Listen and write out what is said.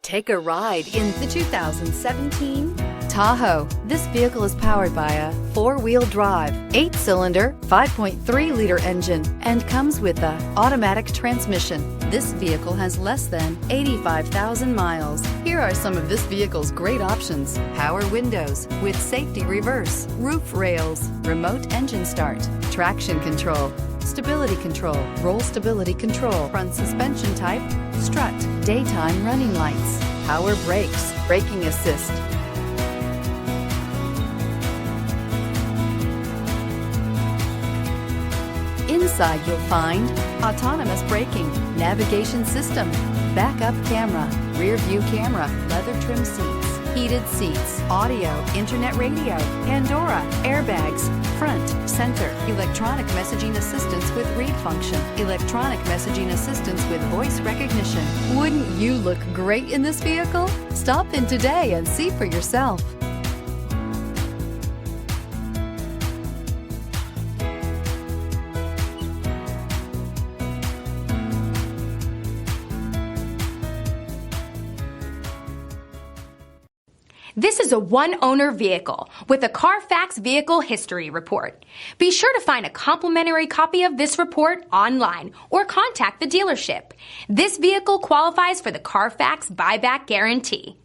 Take a ride in the 2017 Tahoe. This vehicle is powered by a four-wheel drive, 8-cylinder, 5.3-liter engine, and comes with an automatic transmission. This vehicle has less than 85,000 miles. Here are some of this vehicle's great options: power windows with safety reverse, roof rails, remote engine start, traction control, stability control, roll stability control, front suspension type, strut, daytime running lights, power brakes, braking assist. Inside you'll find autonomous braking, navigation system, backup camera, rear view camera, leather trim seats, heated seats, audio, internet radio, Pandora, airbags, front, center, electronic messaging assistance with read function, electronic messaging assistance with voice recognition. Wouldn't you look great in this vehicle? Stop in today and see for yourself. This is a one-owner vehicle with a Carfax Vehicle History Report. Be sure to find a complimentary copy of this report online or contact the dealership. This vehicle qualifies for the Carfax Buyback Guarantee.